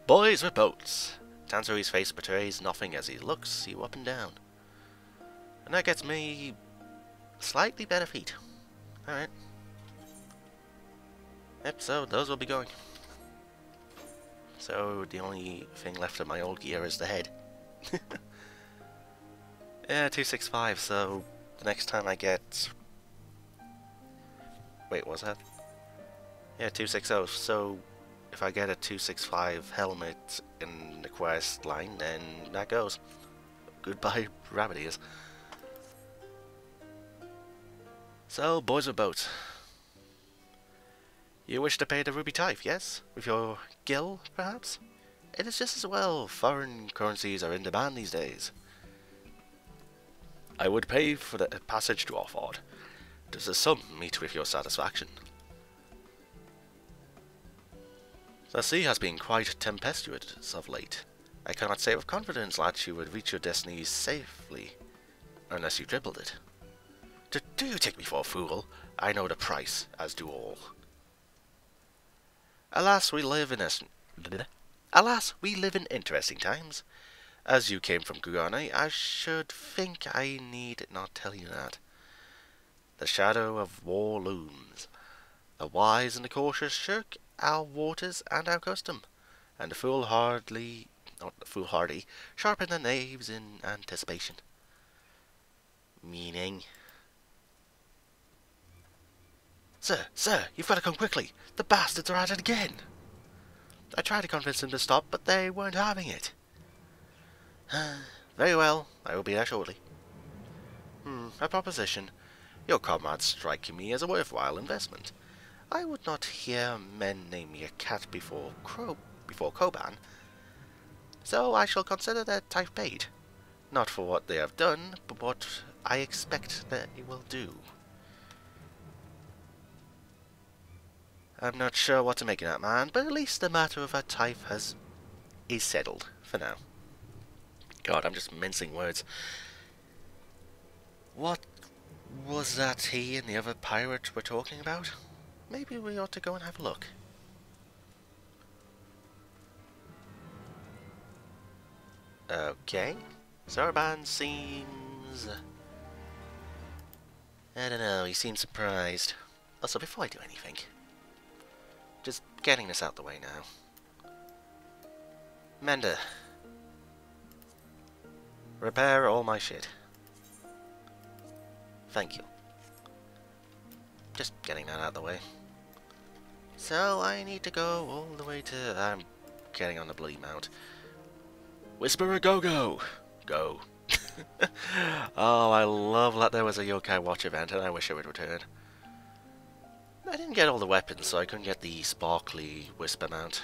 Boys with boats. Tansui's face betrays nothing as he looks you up and down. And that gets me slightly better feet. Alright. Yep, so those will be going. So the only thing left of my old gear is the head. Yeah, 265, so the next time I get... Wait, what was that? Yeah, 260, so if I get a 265 helmet in the quest line, then that goes. Goodbye, rabbit ears. So, boys with boats. You wish to pay the ruby tithe, yes? With your gil, perhaps? It is just as well. Foreign currencies are in demand these days. I would pay for the passage to Orford. Does the sum meet with your satisfaction? The sea has been quite tempestuous of late. I cannot say with confidence that you would reach your destiny safely, unless you dribbled it. Do you take me for a fool? I know the price, as do all. Alas, we live in interesting times. As you came from Gugane, I should think I need not tell you that. The shadow of war looms. The wise and the cautious shirk our waters and our custom, and the foolhardy sharpen the knaves in anticipation. Meaning... Sir, you've got to come quickly. The bastards are at it again. I tried to convince them to stop, but they weren't having it. Very well, I will be there shortly. A proposition. Your comrades strike me as a worthwhile investment. I would not hear men name me a cat before Koban, so I shall consider their tithe paid. Not for what they have done, but what I expect they will do. I'm not sure what to make of that, man, but at least the matter of our tithe is settled for now. God, I'm just mincing words. What was that he and the other pirate were talking about? Maybe we ought to go and have a look. Okay. Sarban seems... I don't know, he seems surprised. Also, before I do anything... Just getting this out the way now. Mender. Repair all my shit. Thank you. Just getting that out of the way. So I need to go all the way to... I'm getting on the bloody mount. Whisperer go! Go. Oh, I love that there was a Yokai Watch event and I wish it would return. I didn't get all the weapons, so I couldn't get the sparkly Whisper mount.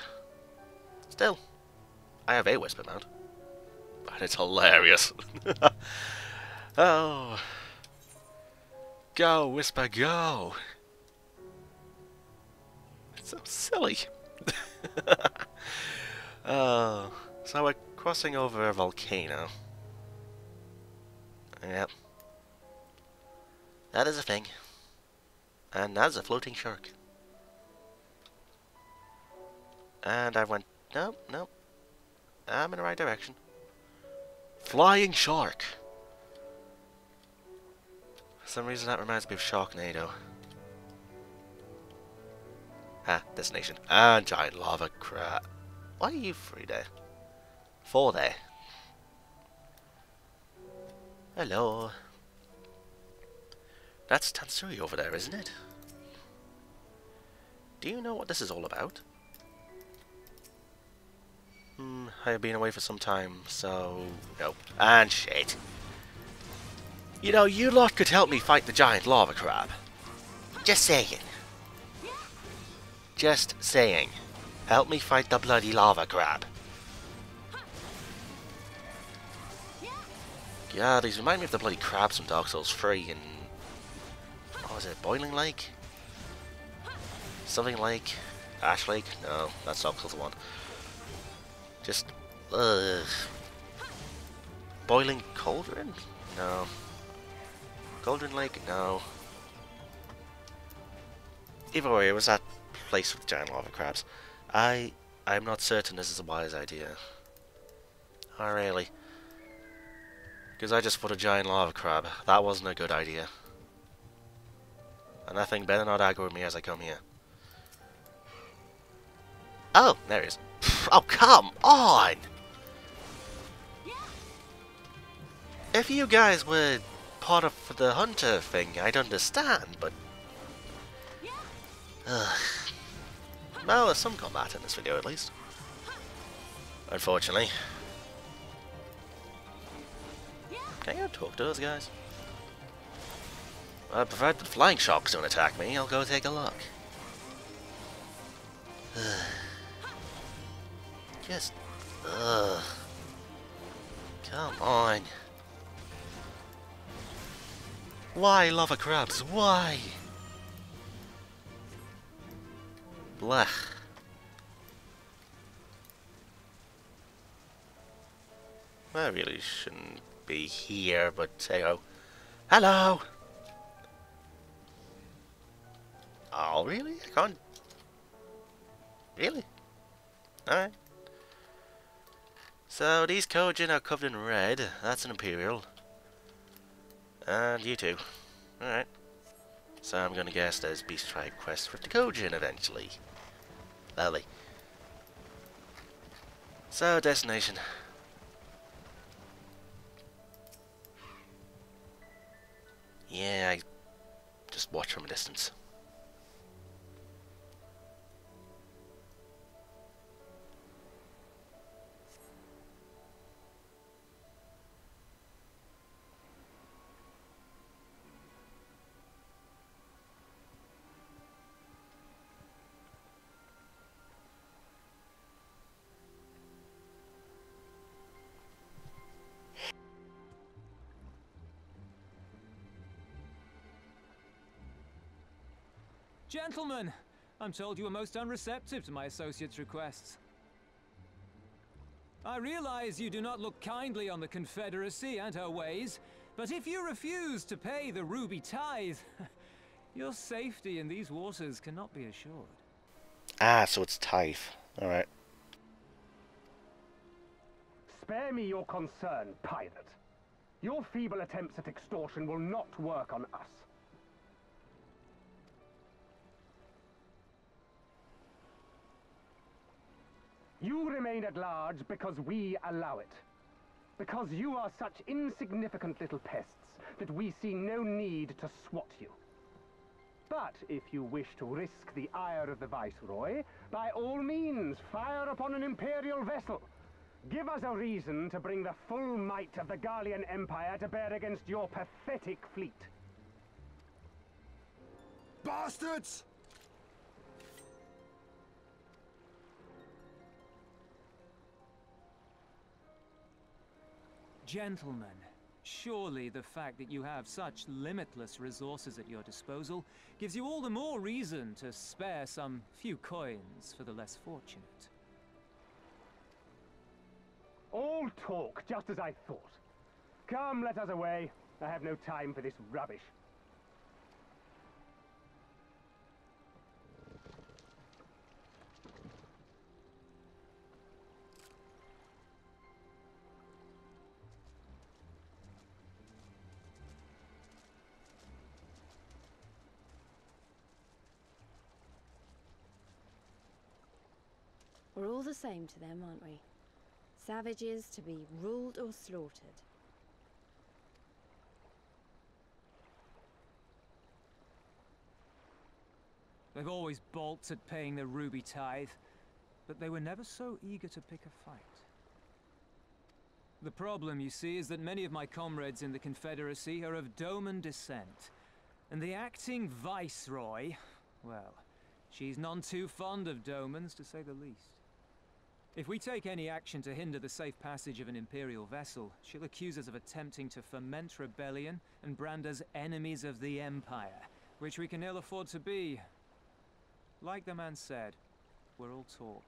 Still, I have a Whisper mount. And it's hilarious. Oh. Go, Whisper, go! It's so silly. Oh, so we're crossing over a volcano. Yep. That is a thing. And that's a floating shark. And I went... Nope. I'm in the right direction. Flying shark! For some reason that reminds me of Sharknado. Destination. And giant lava crab. Why are you 3 there? 4 there. Hello. That's Tansui over there, isn't it? Do you know what this is all about? I have been away for some time, so... No. And shit. You know, you lot could help me fight the giant lava crab. Just saying. Just saying. Help me fight the bloody lava crab. Yeah, these remind me of the bloody crabs from Dark Souls 3 and... What was it? Boiling Lake? Something like... Ash Lake? No, that's Dark Souls 1. Just... Boiling Cauldron? No. Cauldron Lake? No. Either way, it was that place with giant lava crabs. I I'm not certain this is a wise idea. Oh, really? Because I just fought a giant lava crab. That wasn't a good idea. And that thing better not aggro me as I come here. Oh, there he is. Oh, come on! If you guys were part of the hunter thing, I'd understand, but... well, there's some combat in this video at least. Unfortunately. Can you talk to those guys? Provided the flying sharks don't attack me, I'll go take a look. Just... come on. Why lava crabs? Why? Blech. I really shouldn't be here, but hey-ho. Hello! Oh, really? I can't... really? Alright. So, these Kojin are covered in red. That's an imperial. And you too. Alright. So I'm gonna guess there's Beast Tribe quests for the Kojin eventually. Lovely. So, destination. Yeah, I just watch from a distance. Gentlemen, I'm told you were most unreceptive to my associate's requests. I realize you do not look kindly on the Confederacy and her ways, but if you refuse to pay the ruby tithe, your safety in these waters cannot be assured. Ah, so it's tithe. Alright. Spare me your concern, pirate. Your feeble attempts at extortion will not work on us. You remain at large because we allow it. Because you are such insignificant little pests that we see no need to swat you. But if you wish to risk the ire of the Viceroy, by all means, fire upon an Imperial vessel. Give us a reason to bring the full might of the Garlean Empire to bear against your pathetic fleet. Bastards! Gentlemen, surely the fact that you have such limitless resources at your disposal gives you all the more reason to spare some few coins for the less fortunate. All talk, just as I thought. Come, let us away. I have no time for this rubbish. We're all the same to them, aren't we? Savages to be ruled or slaughtered. They've always balked at paying the ruby tithe, but they were never so eager to pick a fight. The problem, you see, is that many of my comrades in the Confederacy are of Doman descent, and the acting Viceroy, well, she's none too fond of Domans, to say the least. If we take any action to hinder the safe passage of an Imperial vessel, she'll accuse us of attempting to foment rebellion and brand us enemies of the Empire, which we can ill afford to be. Like the man said, we're all talk.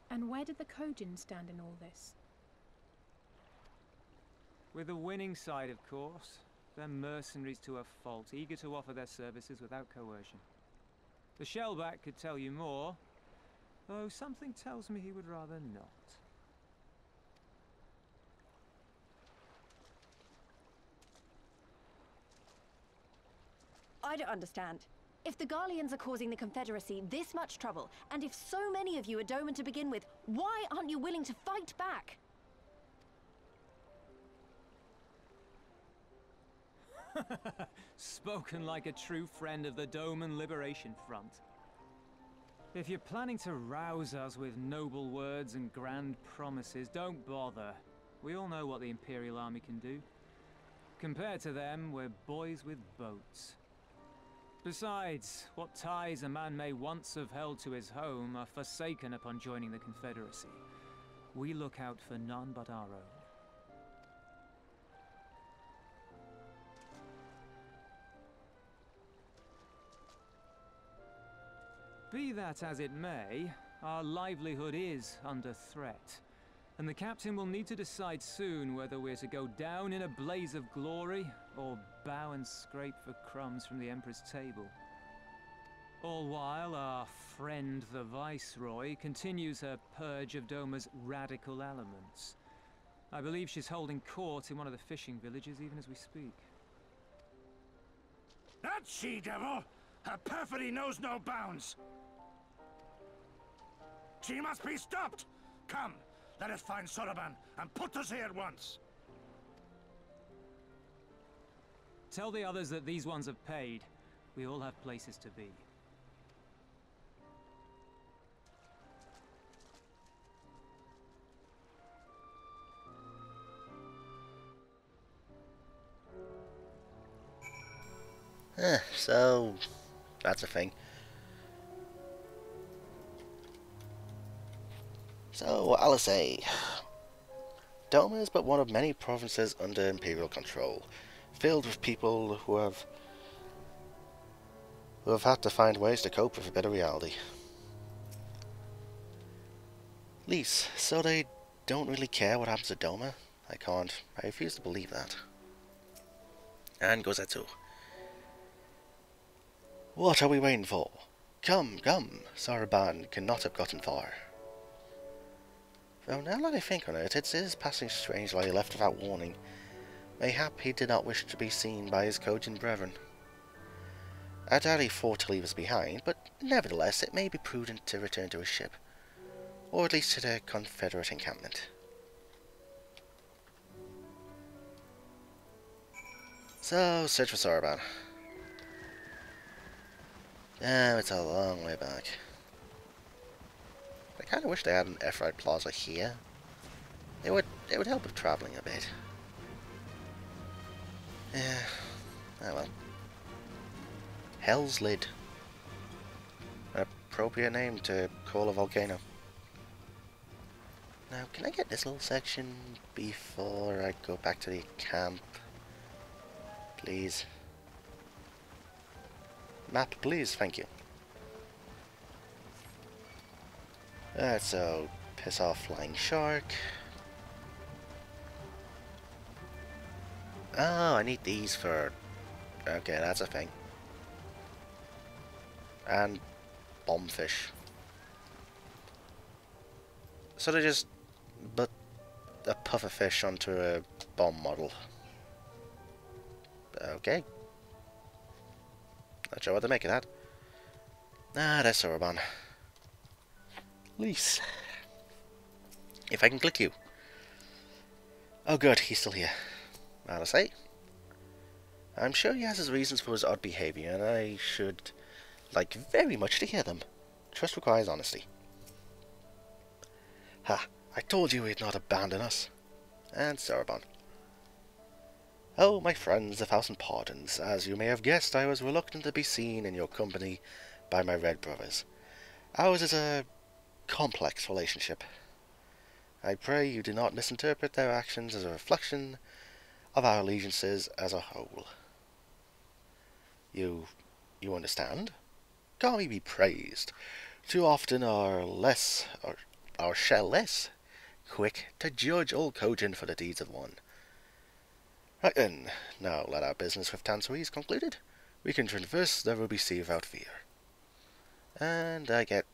And where did the Kojin stand in all this? With the winning side, of course. They're mercenaries to a fault, eager to offer their services without coercion. The Shellback could tell you more, though something tells me he would rather not. I don't understand. If the Garleans are causing the Confederacy this much trouble, and if so many of you are Doman to begin with, why aren't you willing to fight back? Spoken like a true friend of the Doman Liberation Front. If you're planning to rouse us with noble words and grand promises, don't bother. We all know what the Imperial Army can do. Compared to them, we're boys with boats. Besides, what ties a man may once have held to his home are forsaken upon joining the Confederacy. We look out for none but our own. Be that as it may, our livelihood is under threat, and the captain will need to decide soon whether we're to go down in a blaze of glory, or bow and scrape for crumbs from the Emperor's table. All while our friend the Viceroy continues her purge of Doma's radical elements. I believe she's holding court in one of the fishing villages even as we speak. That she-devil! Her perfidy knows no bounds! She must be stopped! Come, let us find Soroban and put us here at once! Tell the others that these ones have paid. We all have places to be. So that's a thing. So, Alizé. Doma is but one of many provinces under Imperial control, filled with people who have had to find ways to cope with a bitter reality. Lise, so they don't really care what happens to Doma? I refuse to believe that. And Gozetsu. What are we waiting for? Come, come, Soroban cannot have gotten far. Though now that I think on it, it is passing strange why he left without warning. Mayhap he did not wish to be seen by his Kojin brethren. I doubt he thought to leave us behind, but nevertheless it may be prudent to return to his ship. Or at least to the Confederate encampment. So, search for Soroban. Oh, it's a long way back. I kind of wish they had an F-Ride Plaza here. It would help with traveling a bit. Yeah. Oh well. Hell's Lid. An appropriate name to call a volcano. Now, can I get this little section before I go back to the camp? Please. Map, please, thank you. So, piss off flying shark. Oh, I need these for... Okay, that's a thing. And bombfish. So they just put a puffer fish onto a bomb model. Okay. Not sure what to make of that. Ah, there's Soroban. Lise. If I can click you. Oh good, he's still here. Alizé. I'm sure he has his reasons for his odd behaviour, and I should like very much to hear them. Trust requires honesty. Ha! I told you he'd not abandon us. And Soroban. Oh, my friends, 1,000 pardons. As you may have guessed, I was reluctant to be seen in your company by my red brothers. Ours is a complex relationship. I pray you do not misinterpret their actions as a reflection of our allegiances as a whole. You understand? God be praised. Too often our shell less quick to judge all Kojin for the deeds of one. Right then, now let our business with Tansui's concluded. We can traverse the Ruby Sea without fear. And I get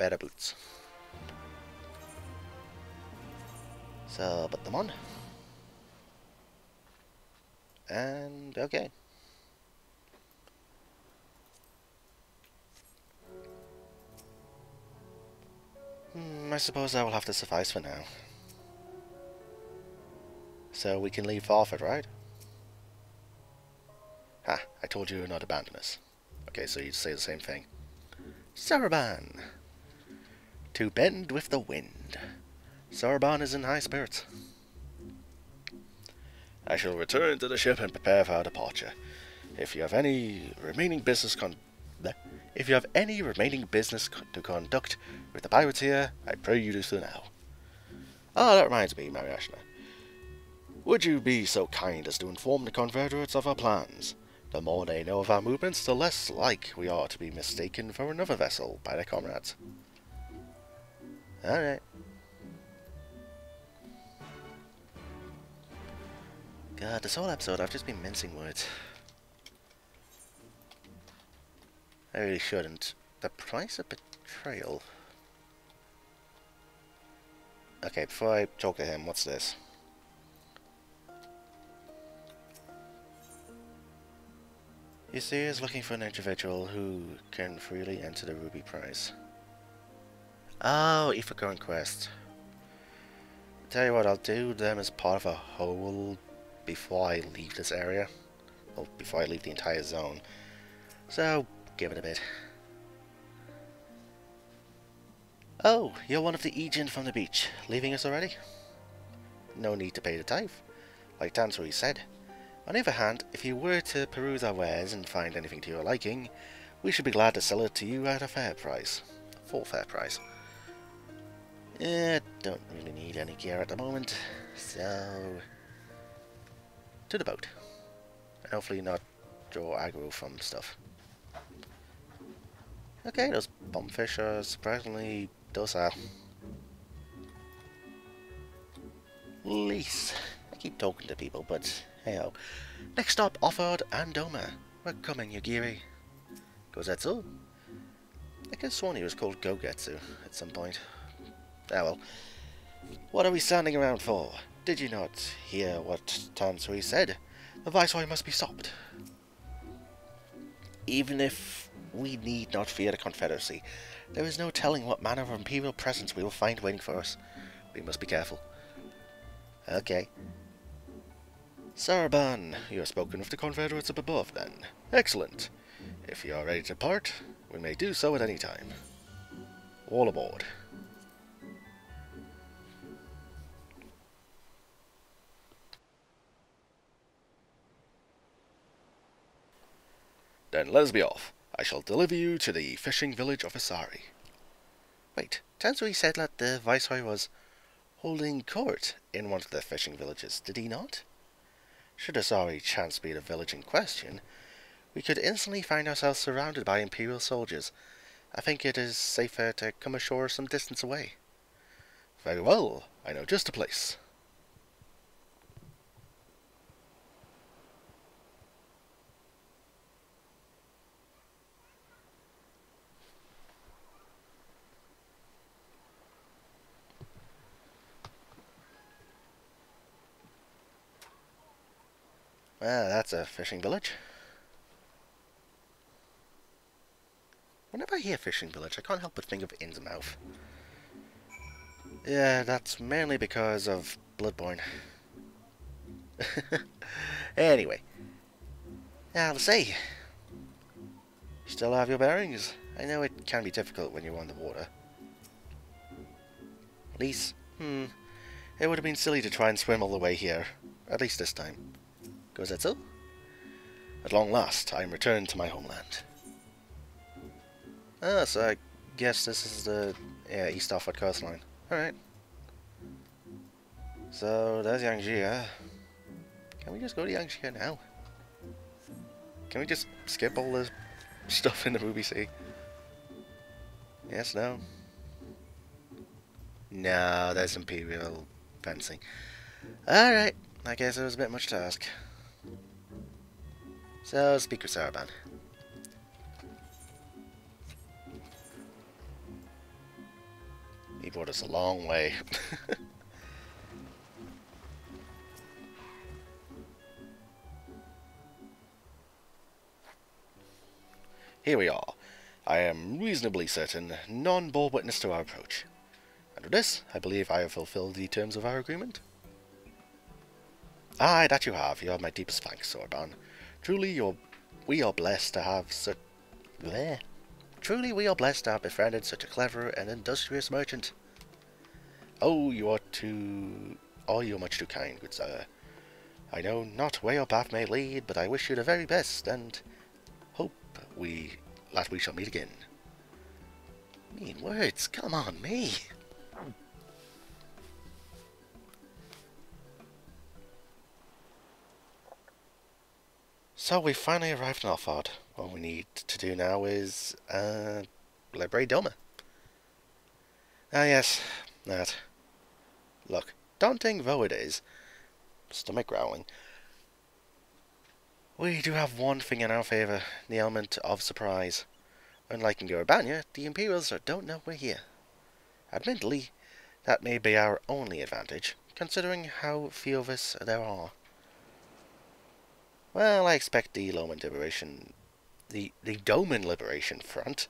better boots. So, put them on. And, okay. I suppose that will have to suffice for now. So we can leave forfeit, right? Ha, I told you not to abandon us. Okay, so you'd say the same thing. Saraban! To bend with the wind. Saraban is in high spirits. I shall return to the ship and prepare for our departure. If you have any remaining business to conduct with the pirates here, I pray you do so now. Ah, that reminds me, Mariashna. Would you be so kind as to inform the Confederates of our plans? The more they know of our movements, the less like we are to be mistaken for another vessel by their comrades. Alright. God, this whole episode I've just been mincing words. I really shouldn't. The price of betrayal. Okay, before I talk to him, what's this? You see, he's looking for an individual who can freely enter the Ruby Prize. Oh, Aether Current Quest. Tell you what, I'll do them as part of a whole before I leave this area. Well, before I leave the entire zone. So, give it a bit. Oh, you're one of the Aegean from the beach. Leaving us already? No need to pay the tithe. Like Tansui said. On the other hand, if you were to peruse our wares and find anything to your liking, we should be glad to sell it to you at a fair price. Full fair price. Don't really need any gear at the moment, so... to the boat. And hopefully not draw aggro from stuff. Okay, those bombfish are surprisingly docile. Lease. I keep talking to people, but hey-ho. Next stop, Offord and Doma. We're coming, Yagiri. Gozetsu? I could have sworn he was called Gogetsu at some point. Ah well. What are we standing around for? Did you not hear what Tansui said? The Viceroy must be stopped. Even if we need not fear the Confederacy, there is no telling what manner of imperial presence we will find waiting for us. We must be careful. Okay. Saraban, you have spoken with the Confederates up above, then. Excellent. If you are ready to depart, we may do so at any time. All aboard. Then let us be off. I shall deliver you to the fishing village of Asari. Wait, Tansui said that the Viceroy was holding court in one of the fishing villages, did he not? Should Asari chance be the village in question, we could instantly find ourselves surrounded by Imperial soldiers. I think it is safer to come ashore some distance away. Very well, I know just a place. Well, that's a fishing village. Whenever I hear fishing village, I can't help but think of Innsmouth. Yeah, that's mainly because of Bloodborne. Anyway. I'll say. Still have your bearings? I know it can be difficult when you're on the water. Lease? It would have been silly to try and swim all the way here. At least this time. Goes that so? At long last, I am returned to my homeland. Ah, so I guess this is the East Offord coastline. Alright. So, there's Yangjia. Can we just go to Yangjia now? Can we just skip all the stuff in the Ruby Sea? Yes, no? No, there's Imperial fencing. Alright, I guess it was a bit much to ask. So, speak with Saraban. brought us a long way. Here we are. I am reasonably certain none bore witness to our approach. And with this, I believe I have fulfilled the terms of our agreement. Aye, that you have. You have my deepest thanks, Sorban. Truly, we are blessed to have such... Bleh. Truly, we are blessed to have befriended such a clever and industrious merchant. Oh, you are much too kind, good sir. I know not where your path may lead, but I wish you the very best, and hope that we shall meet again. Mean words, come on, me. So we finally arrived in Alford. What we need to do now is liberate Doma. Ah yes, that. Look, daunting though it is, stomach growling, we do have one thing in our favour, the element of surprise. Unlike in Gorabanya, the Imperials don't know we're here. Admittedly, that may be our only advantage, considering how few of us there are. Well, I expect the Loman Liberation, the Doman Liberation front,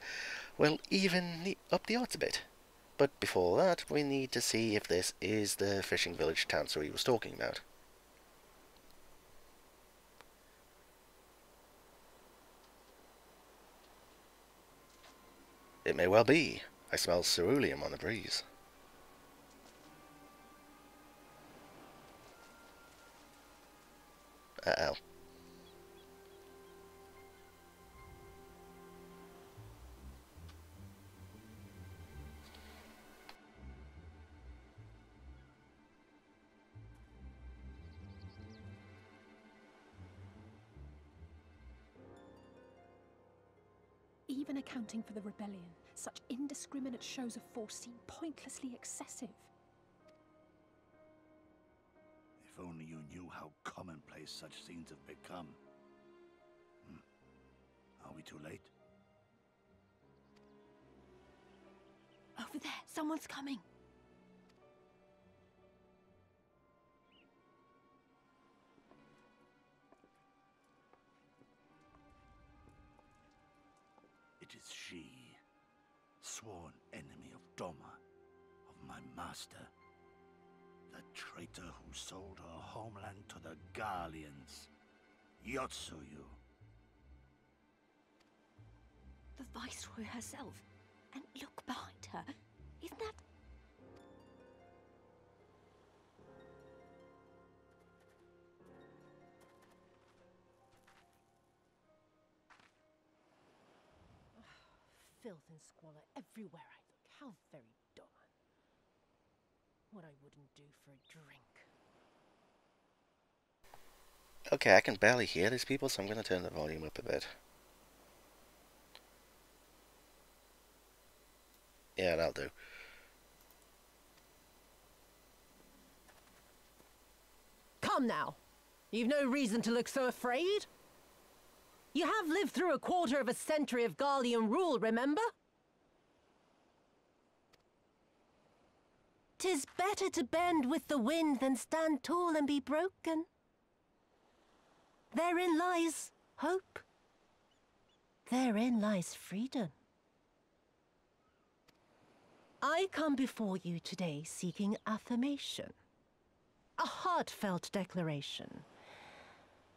will even up the odds a bit. But before that, we need to see if this is the fishing village Tansuri was talking about. It may well be. I smell ceruleum on the breeze. Uh-oh. Even accounting for the rebellion, such indiscriminate shows of force seem pointlessly excessive. If only you knew how commonplace such scenes have become. Are we too late? Over there, someone's coming. It is she, sworn enemy of Doma, of my master. The traitor who sold her homeland to the Garleans. Yotsuyu. The Viceroy herself. And look behind her. Isn't that... Filth and squalor everywhere I look. How very Doma. What I wouldn't do for a drink. Okay, I can barely hear these people, so I'm going to turn the volume up a bit. Yeah, that'll do. Come now. You've no reason to look so afraid. You have lived through a quarter of a century of Garlean rule, remember? 'Tis better to bend with the wind than stand tall and be broken. Therein lies hope. Therein lies freedom. I come before you today seeking affirmation. A heartfelt declaration.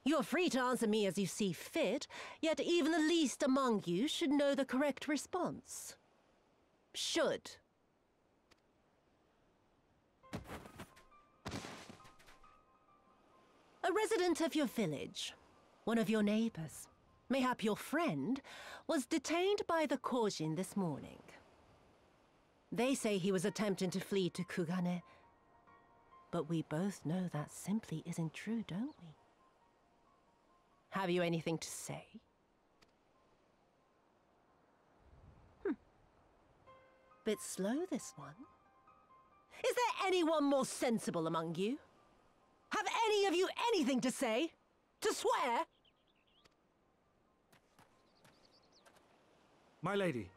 You are free to answer me as you see fit, yet even the least among you should know the correct response. Should. A resident of your village, one of your neighbors, mayhap your friend, was detained by the Kojin this morning. They say he was attempting to flee to Kugane, but we both know that simply isn't true, don't we? Have you anything to say? Bit slow, this one. Is there anyone more sensible among you? Have any of you anything to say? To swear? My lady,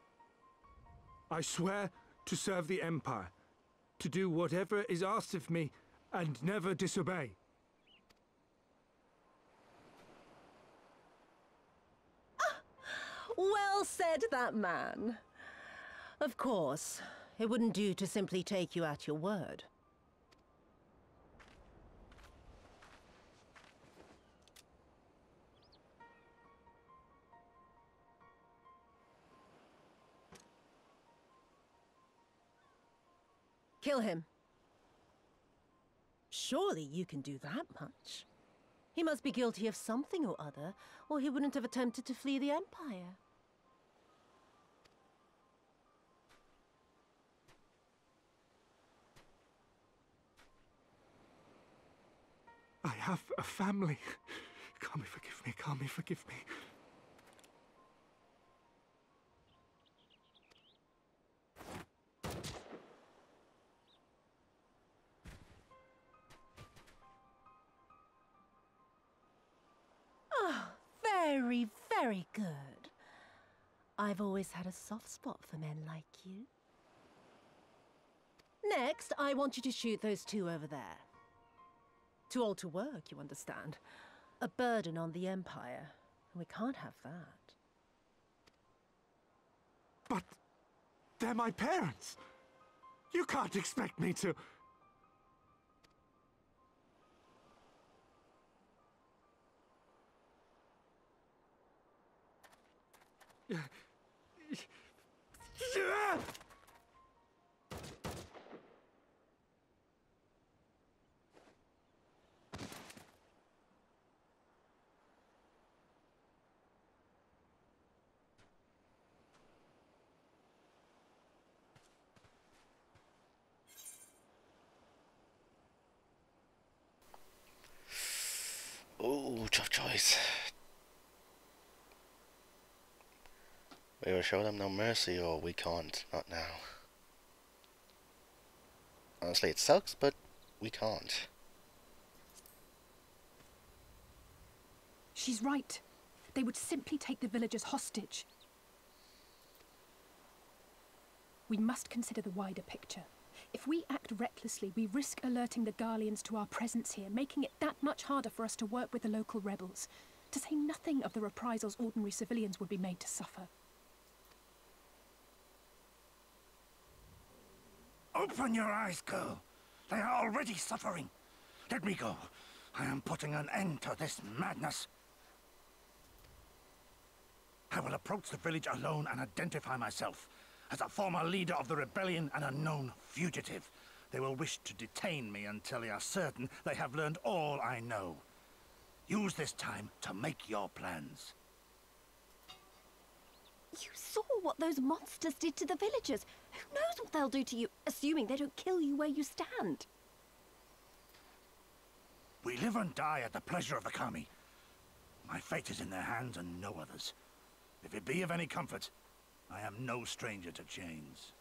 I swear to serve the Empire, to do whatever is asked of me, and never disobey. Well said, that man. Of course, it wouldn't do to simply take you at your word. Kill him. Surely you can do that much. He must be guilty of something or other, or he wouldn't have attempted to flee the Empire. I have a family. Kami, forgive me. Kami, forgive me. Very, very good. I've always had a soft spot for men like you. Next, I want you to shoot those two over there. Too old to work, you understand. A burden on the Empire. We can't have that. But they're my parents. You can't expect me to... Ooh, tough choice. We will show them no mercy, or we can't. Not now. Honestly, it sucks, but we can't. She's right. They would simply take the villagers hostage. We must consider the wider picture. If we act recklessly, we risk alerting the Garleans to our presence here, making it that much harder for us to work with the local rebels. To say nothing of the reprisals ordinary civilians would be made to suffer. Open your eyes, girl. They are already suffering. Let me go. I am putting an end to this madness. I will approach the village alone and identify myself. As a former leader of the rebellion and a known fugitive, they will wish to detain me until they are certain they have learned all I know. Use this time to make your plans. You saw what those monsters did to the villagers. Who knows what they'll do to you, assuming they don't kill you where you stand? We live and die at the pleasure of the Kami. My fate is in their hands and no others. If it be of any comfort, I am no stranger to chains.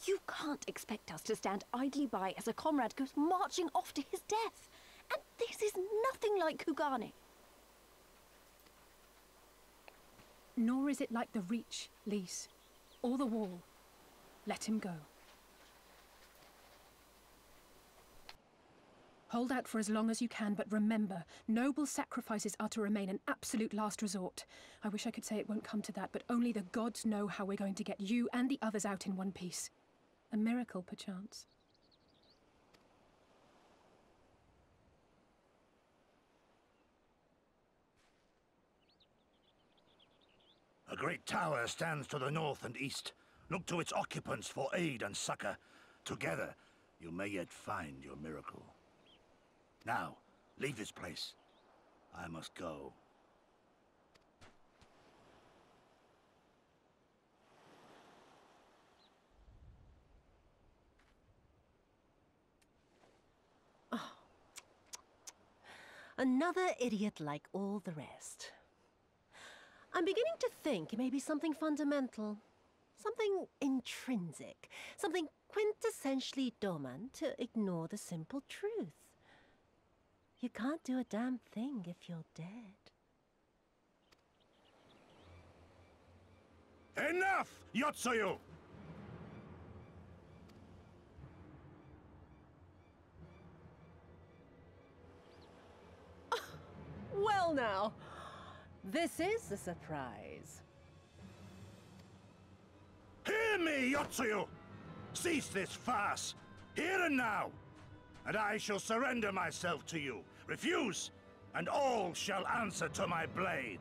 You can't expect us to stand idly by as a comrade goes marching off to his death. And this is nothing like Kugane. Nor is it like the Reach, Lise, or the Wall. Let him go. Hold out for as long as you can, but remember, noble sacrifices are to remain an absolute last resort. I wish I could say it won't come to that, but only the gods know how we're going to get you and the others out in one piece. A miracle, perchance. A great tower stands to the north and east. Look to its occupants for aid and succor. Together, you may yet find your miracle. Now, leave this place. I must go. Oh. Another idiot like all the rest. I'm beginning to think it may be something fundamental. Something intrinsic. Something quintessentially Doman to ignore the simple truth. You can't do a damn thing if you're dead. Enough, Yotsuyu! Well now, this is a surprise. Hear me, Yotsuyu! Cease this farce, here and now, and I shall surrender myself to you. Refuse, and all shall answer to my blade.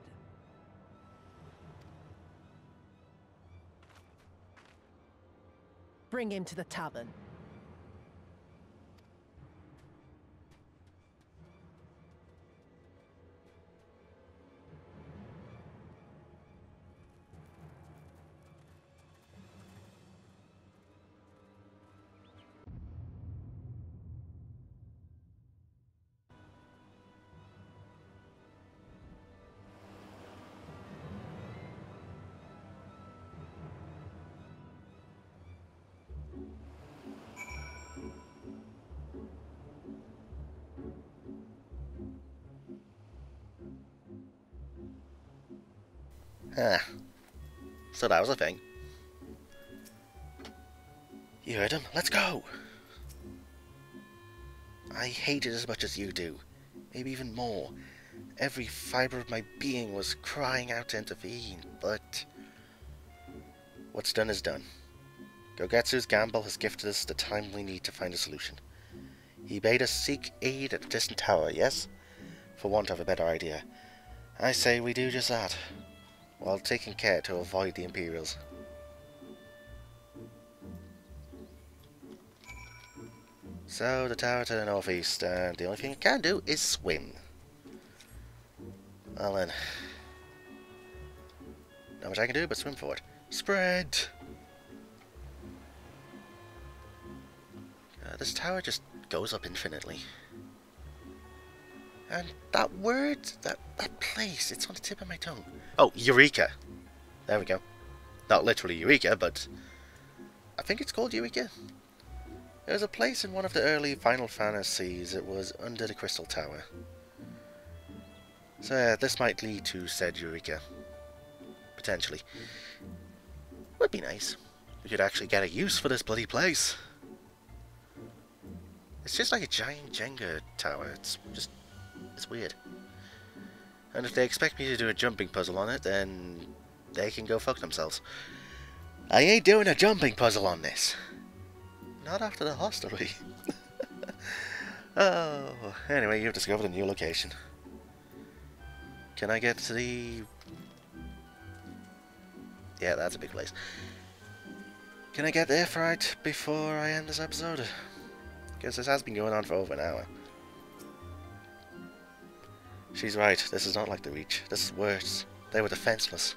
Bring him to the tavern. Ah. So that was a thing. You heard him. Let's go! I hate it as much as you do. Maybe even more. Every fibre of my being was crying out to intervene, but... what's done is done. Gogetsu's gamble has gifted us the time we need to find a solution. He bade us seek aid at a distant tower, yes? For want of a better idea. I say we do just that, while taking care to avoid the Imperials. So, the tower to the northeast, and the only thing I can do is swim. Well then. Not much I can do but swim for it. Spread! This tower just goes up infinitely. And that word, that place, it's on the tip of my tongue. Oh, Eureka! There we go. Not literally Eureka, but I think it's called Eureka. There's a place in one of the early Final Fantasies. It was under the Crystal Tower. So yeah, this might lead to said Eureka. Potentially. Would be nice. We could actually get a use for this bloody place. It's just like a giant Jenga tower. It's weird. And if they expect me to do a jumping puzzle on it, then they can go fuck themselves. I ain't doing a jumping puzzle on this. Not after the hostelry. Oh, anyway, you've discovered a new location. Can I get to the... yeah, that's a big place. Can I get there right before I end this episode? Because this has been going on for over an hour. She's right, this is not like the Reach. This is worse. They were defenseless.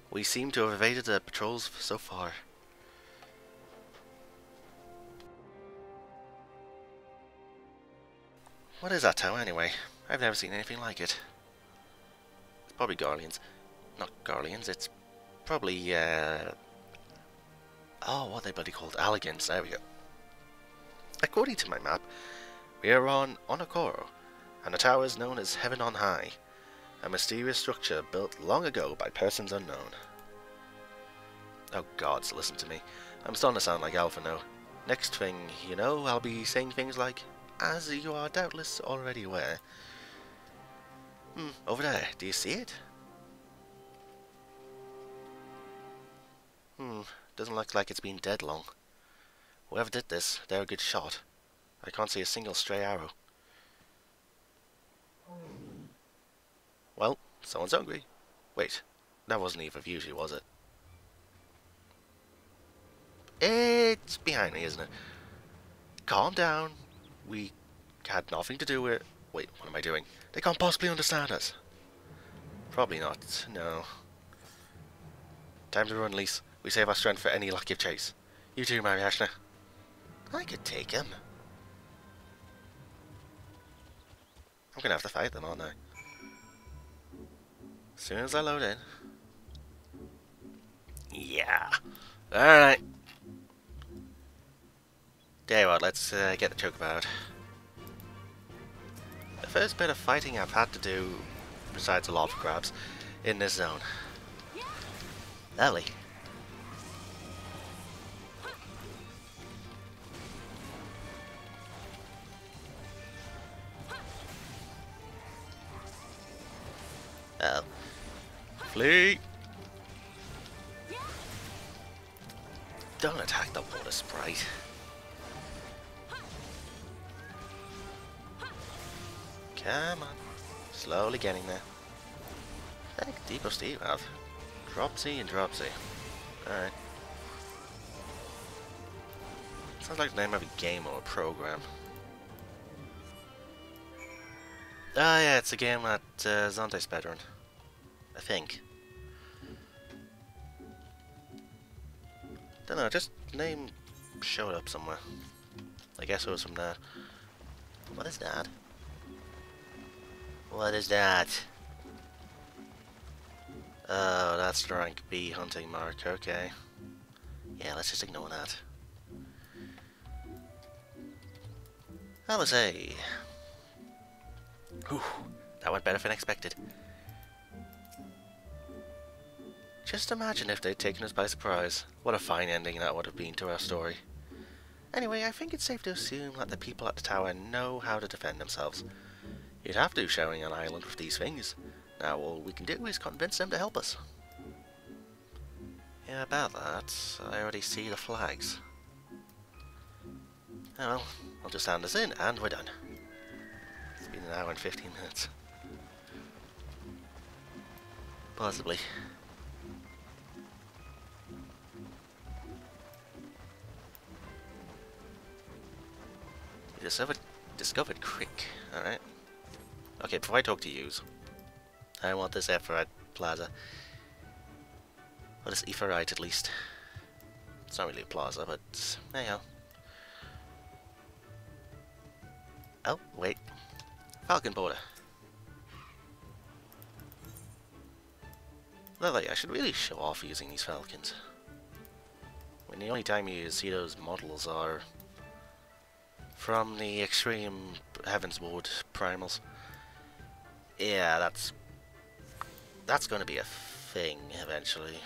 We seem to have evaded the patrols so far. What is that tower anyway? I've never seen anything like it. It's probably Garleans. Not Garleans, it's probably, oh, what are they bloody called? Alligans, there we go. According to my map, we are on Onokoro, and the tower is known as Heaven on High, a mysterious structure built long ago by persons unknown. Oh gods, listen to me. I'm starting to sound like Alpha now. Next thing you know, I'll be saying things like, as you are doubtless already aware. Over there, do you see it? Doesn't look like it's been dead long. Whoever did this, they're a good shot. I can't see a single stray arrow. Well, someone's hungry. Wait, that wasn't Eve of Usually, was it? It's behind me, isn't it? Calm down. We had nothing to do with it. Wait, what am I doing? They can't possibly understand us. Probably not, no. Time to run, Lise. We save our strength for any lucky of chase. You too, Mariashna. I could take him. I'm gonna have to fight them, aren't I? As soon as I load in. Yeah. Alright. Tell you what, let's get the choker out. The first bit of fighting I've had to do, besides the lava crabs, in this zone. Lovely. Oh. Flee! Don't attack the water sprite. Come on. Slowly getting there. Heck, deeper do you have? Dropsy and Dropsy. Alright. Sounds like the name of a game or a program. Ah, yeah, it's a game that Zonte's better, I think. Don't know, just name showed up somewhere. I guess it was from that. What is that? What is that? Oh, that's the rank B hunting mark, okay. Yeah, let's just ignore that. I would say... Whew, that went better than expected. Just imagine if they'd taken us by surprise. What a fine ending that would have been to our story. Anyway, I think it's safe to assume that the people at the tower know how to defend themselves. You'd have to, sharing an island with these things. Now all we can do is convince them to help us. Yeah, about that, I already see the flags. Oh well, I'll just hand this in and we're done. It's been an hour and 15 minutes. Possibly. You discovered Crick, alright. Okay, before I talk to yous, I want this Ephrite plaza. Or this Ephrite at least. It's not really a plaza, but anyhow. Oh, wait. Falcon border. Lovely, I should really show off using these falcons. When the only time you see those models are from the Extreme Heavensward primals. Yeah, that's going to be a thing eventually.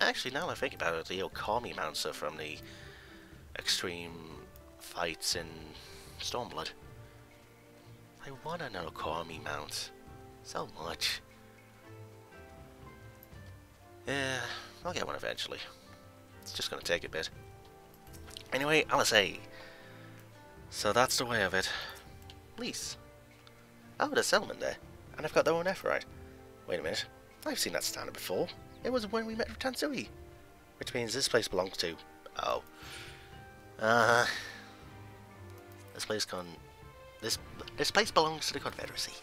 Actually, now that I think about it, the Okami mounts are from the extreme fights in Stormblood. I want an Okami mount so much. Yeah, I'll get one eventually. It's just going to take a bit. Anyway, I'll say. So that's the way of it. Please. Oh, there's settlement there. And I've got their own Ephrite. Wait a minute. I've seen that standard before. It was when we met with Tansui. Which means this place belongs to... Oh. This place belongs to the Confederacy.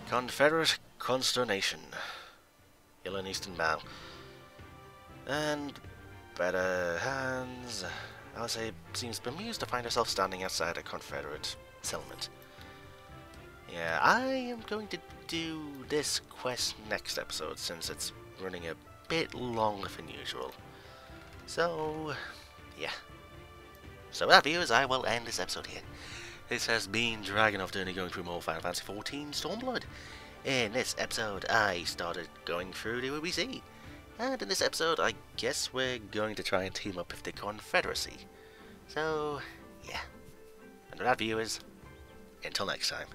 Confederate Consternation. Yellow and Eastern Bow. And better hands. I would say seems bemused to find herself standing outside a Confederate settlement. Yeah, I am going to do this quest next episode since it's running a bit longer than usual. So, yeah. So with that, viewers, I will end this episode here. This has been DragonofEternity going through more Final Fantasy XIV Stormblood. In this episode, I started going through the OBC. And in this episode, I guess we're going to try and team up with the Confederacy. So, yeah. And with that, viewers, until next time.